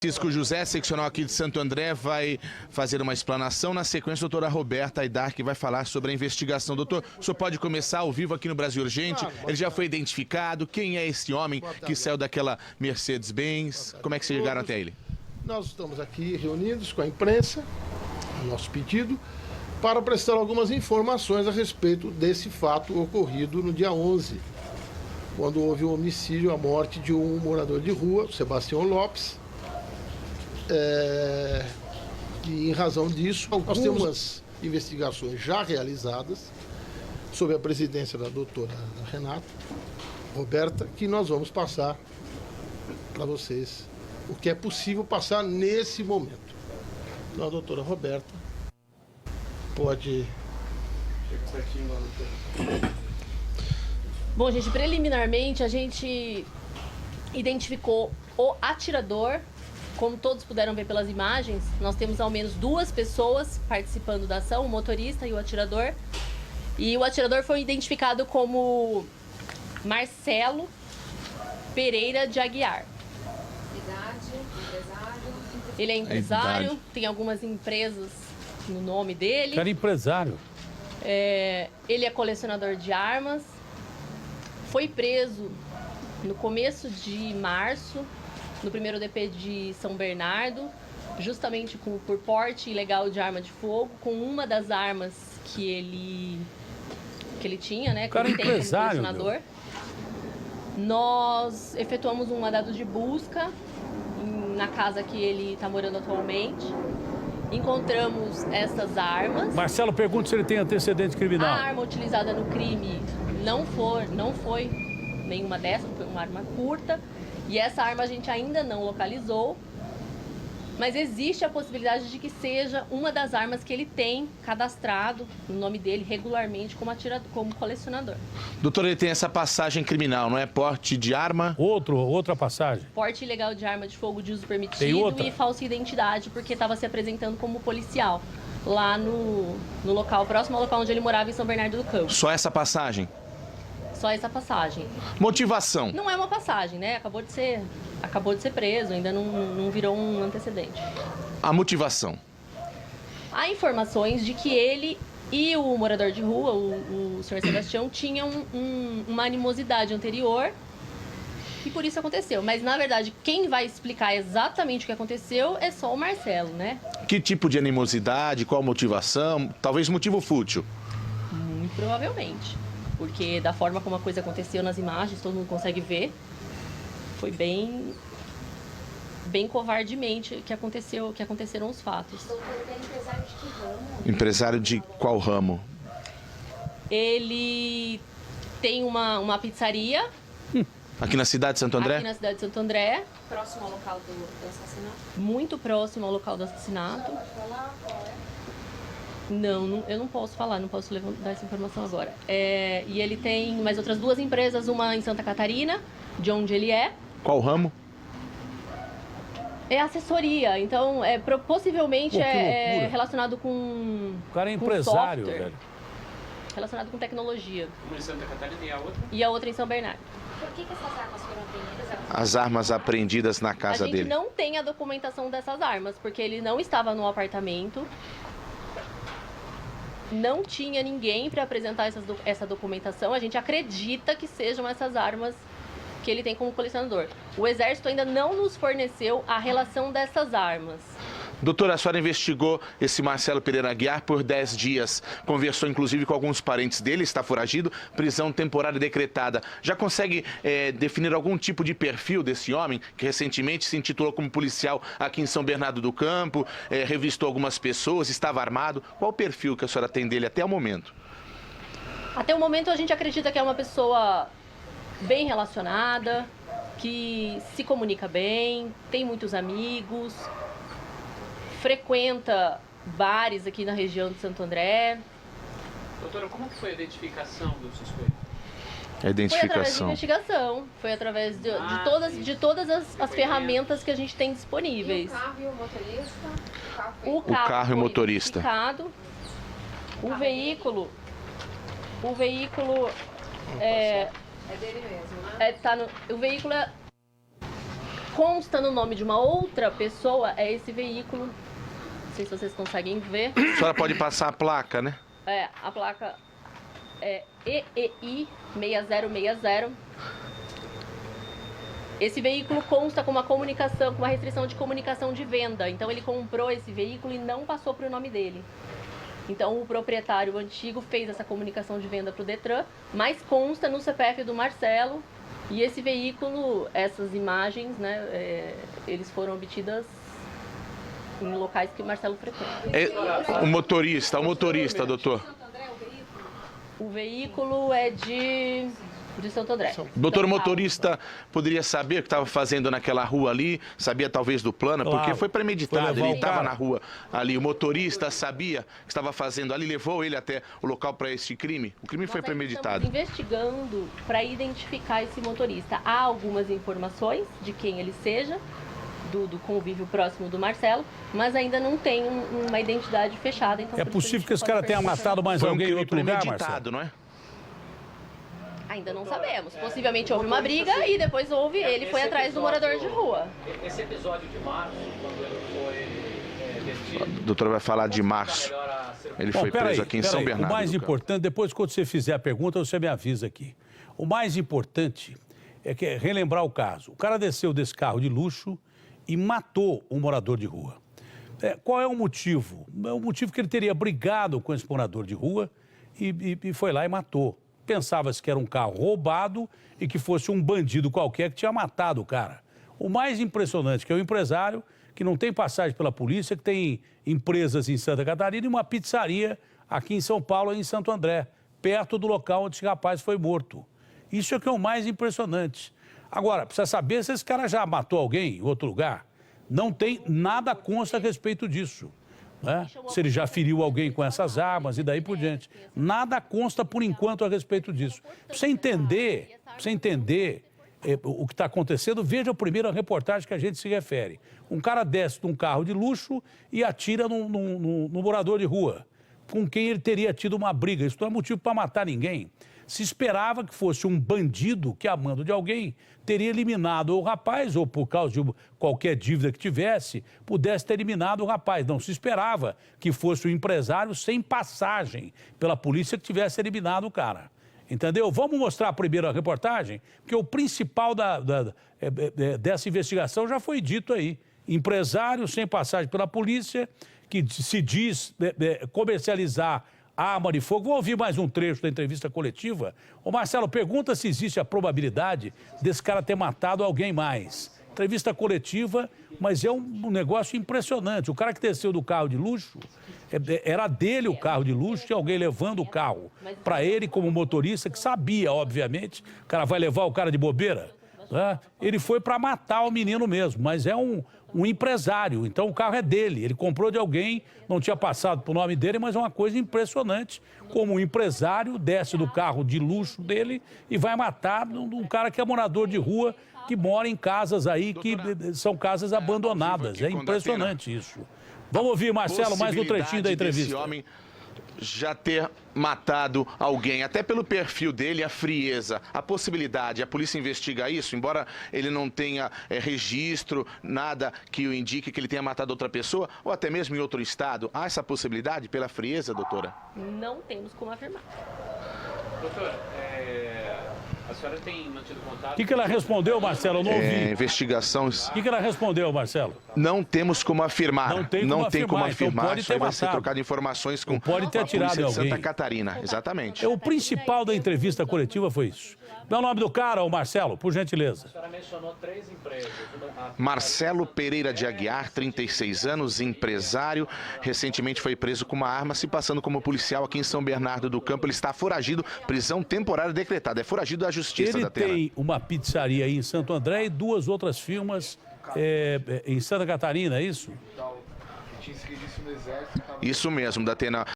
Francisco José, seccional aqui de Santo André, vai fazer uma explanação. Na sequência, a doutora Roberta Aidar, vai falar sobre a investigação. Doutor, o senhor pode começar ao vivo aqui no Brasil Urgente? Ele já foi identificado? Quem é esse homem que saiu daquela Mercedes-Benz? Como é que vocês chegaram até ele? Nós estamos aqui reunidos com a imprensa, no nosso pedido, para prestar algumas informações a respeito desse fato ocorrido no dia 11, quando houve o homicídio, a morte de um morador de rua, Sebastião Lopes. E em razão disso, nós temos investigações já realizadas sob a presidência da doutora Renata Roberta, que nós vamos passar para vocês o que é possível passar nesse momento. Então, a doutora Roberta pode... Bom, gente, preliminarmente a gente identificou o atirador. Como todos puderam ver pelas imagens, nós temos ao menos 2 pessoas participando da ação, o motorista e o atirador. E o atirador foi identificado como Marcelo Pereira de Aguiar. Idade, empresário. Ele é empresário, tem algumas empresas no nome dele. Cara, empresário. Ele é colecionador de armas. Foi preso no começo de março, no primeiro DP de São Bernardo, justamente por porte ilegal de arma de fogo, com uma das armas que ele tinha, né? Cara, que ele tem como empresário, colecionador. Nós efetuamos um mandado de busca na casa que ele está morando atualmente. Encontramos essas armas. Marcelo, pergunta se ele tem antecedente criminal. A arma utilizada no crime não foi nenhuma dessas, foi uma arma curta. E essa arma a gente ainda não localizou, mas existe a possibilidade de que seja uma das armas que ele tem cadastrado no nome dele regularmente como colecionador. Doutor, ele tem essa passagem criminal, não é? Porte de arma? Outra passagem. Porte ilegal de arma de fogo de uso permitido e falsa identidade, porque estava se apresentando como policial lá no local, próximo ao local onde ele morava, em São Bernardo do Campo. Só essa passagem? Só essa passagem. Motivação? Não é uma passagem, né? Acabou de ser preso, ainda não virou um antecedente. A motivação? Há informações de que ele e o morador de rua, o senhor Sebastião, tinham uma animosidade anterior e por isso aconteceu. Mas, na verdade, quem vai explicar exatamente o que aconteceu é só o Marcelo, né? Que tipo de animosidade, qual motivação? Talvez motivo fútil? Muito provavelmente. Porque da forma como a coisa aconteceu nas imagens, todo mundo consegue ver, foi bem covardemente que aconteceram os fatos. Doutor, ele é empresário de que ramo? Empresário de qual ramo? Ele tem uma pizzaria. Aqui na cidade de Santo André? Aqui na cidade de Santo André. Próximo ao local do assassinato? Muito próximo ao local do assassinato. Não, eu não posso falar, não posso dar essa informação agora. E ele tem mais outras 2 empresas, uma em Santa Catarina, de onde ele é. Qual ramo? É assessoria, então possivelmente Pô, que é loucura. relacionado com O cara é com empresário, software, velho. relacionado com tecnologia. Uma em Santa Catarina e a outra? E a outra em São Bernardo. Por que essas armas foram apreendidas? As armas apreendidas na casa A gente dele. não tem a documentação dessas armas, porque ele não estava no apartamento. Não tinha ninguém para apresentar essa documentação. A gente acredita que sejam essas armas que ele tem como colecionador. O Exército ainda não nos forneceu a relação dessas armas. Doutora, a senhora investigou esse Marcelo Pereira Aguiar por 10 dias. Conversou, inclusive, com alguns parentes dele, está foragido, prisão temporária decretada. Já consegue definir algum tipo de perfil desse homem, que recentemente se intitulou como policial aqui em São Bernardo do Campo, revistou algumas pessoas, estava armado? Qual o perfil que a senhora tem dele até o momento? Até o momento a gente acredita que é uma pessoa bem relacionada, que se comunica bem, tem muitos amigos, frequenta bares aqui na região de Santo André. Doutora, como que foi a identificação do suspeito? A identificação. Foi através de investigação, foi através de todas as ferramentas que a gente tem E disponíveis. o carro e o motorista? O carro e o foi motorista. identificado. O veículo É dele mesmo, né? o veículo consta no nome de uma outra pessoa é esse veículo. Não sei se vocês conseguem ver. A senhora pode passar a placa, né? A placa é EEI 6060. Esse veículo consta com uma comunicação, com uma restrição de comunicação de venda. Então ele comprou esse veículo e não passou para o nome dele. Então o proprietário antigo fez essa comunicação de venda para o Detran, mas consta no CPF do Marcelo. E esse veículo, essas imagens, né, eles foram obtidas em locais que o Marcelo frequenta. O motorista, doutor. O veículo é de Santo André. Doutor, o São Paulo. motorista poderia saber o que estava fazendo naquela rua ali? Sabia talvez do plano? Claro. Porque foi premeditado, Foi levar ele o estava cara. na rua ali. O motorista sabia o que estava fazendo ali, levou ele até o local para este crime? O crime foi Nós ainda premeditado. estamos investigando para identificar esse motorista. Há algumas informações de quem ele seja, do convívio próximo do Marcelo, mas ainda não tem uma identidade fechada. Então É por isso a possível gente que esse não cara pode tenha perguntar. matado mais Foi um alguém em crime outro lugar, Marcelo? premeditado, não é? Ainda não sabemos. Possivelmente houve uma briga e depois ele foi atrás do morador de rua. Esse episódio de março, quando ele foi detido... A doutora vai falar de março. Ele foi preso aqui em São Bernardo. O mais do Campo. importante, depois quando você fizer a pergunta, você me avisa aqui. O mais importante é relembrar o caso. O cara desceu desse carro de luxo e matou um morador de rua. Qual é o motivo? É o motivo que ele teria brigado com esse morador de rua e foi lá e matou. Pensava-se que era um carro roubado e que fosse um bandido qualquer que tinha matado o cara. O mais impressionante que é o empresário que não tem passagem pela polícia, que tem empresas em Santa Catarina e uma pizzaria aqui em São Paulo, em Santo André, perto do local onde esse rapaz foi morto. Isso é que é o mais impressionante. Agora, precisa saber se esse cara já matou alguém em outro lugar. Não tem nada consta a respeito disso. Né? Se ele já feriu alguém com essas armas e daí por diante. Nada consta por enquanto a respeito disso. Para você entender o que está acontecendo, veja primeiro a reportagem que a gente se refere. Um cara desce de um carro de luxo e atira no morador de rua, com quem ele teria tido uma briga. Isso não é motivo para matar ninguém. Se esperava que fosse um bandido que, a mando de alguém, teria eliminado o rapaz, ou por causa de qualquer dívida que tivesse, pudesse ter eliminado o rapaz. Não se esperava que fosse um empresário sem passagem pela polícia que tivesse eliminado o cara. Entendeu? Vamos mostrar primeiro a reportagem, porque o principal dessa investigação já foi dito aí. Empresário sem passagem pela polícia, que se diz comercializar arma de fogo. Vou ouvir mais um trecho da entrevista coletiva. Ô Marcelo, pergunta se existe a probabilidade desse cara ter matado alguém mais. Entrevista coletiva, mas é um negócio impressionante. O cara que desceu do carro de luxo, era dele o carro de luxo, tinha alguém levando o carro para ele como motorista, que sabia, obviamente, o cara vai levar o cara de bobeira. Né? Ele foi para matar o menino mesmo, mas é um empresário, então o carro é dele, ele comprou de alguém, não tinha passado por nome dele, mas é uma coisa impressionante, como um empresário desce do carro de luxo dele e vai matar um cara que é morador de rua, que mora em casas aí que são casas abandonadas, é impressionante isso. Vamos ouvir, Marcelo, mais um trechinho da entrevista. Esse homem já ter matado alguém, até pelo perfil dele, a frieza, a possibilidade, a polícia investiga isso, embora ele não tenha registro, nada que o indique que ele tenha matado outra pessoa, ou até mesmo em outro estado, há essa possibilidade pela frieza, doutora? Não temos como afirmar. Doutor, a senhora tem mantido contato... O que ela respondeu, Marcelo? Eu não ouvi. Investigação... O que ela respondeu, Marcelo? Não temos como afirmar. Não tem como afirmar. Então pode Isso ter aí vai ser matado. trocado informações com Pode ter a atirado polícia em de Santa alguém. Catarina. Exatamente. O principal da entrevista coletiva foi isso. Qual é o nome do cara, ô Marcelo, por gentileza? A senhora mencionou 3 empresas. Marcelo Pereira de Aguiar, 36 anos, empresário. Recentemente foi preso com uma arma, se passando como policial aqui em São Bernardo do Campo. Ele está foragido, prisão temporária decretada. É foragido da Justiça Ele da Terra. tem uma pizzaria aí em Santo André e 2 outras firmas em Santa Catarina, é isso? Isso mesmo, da Atena.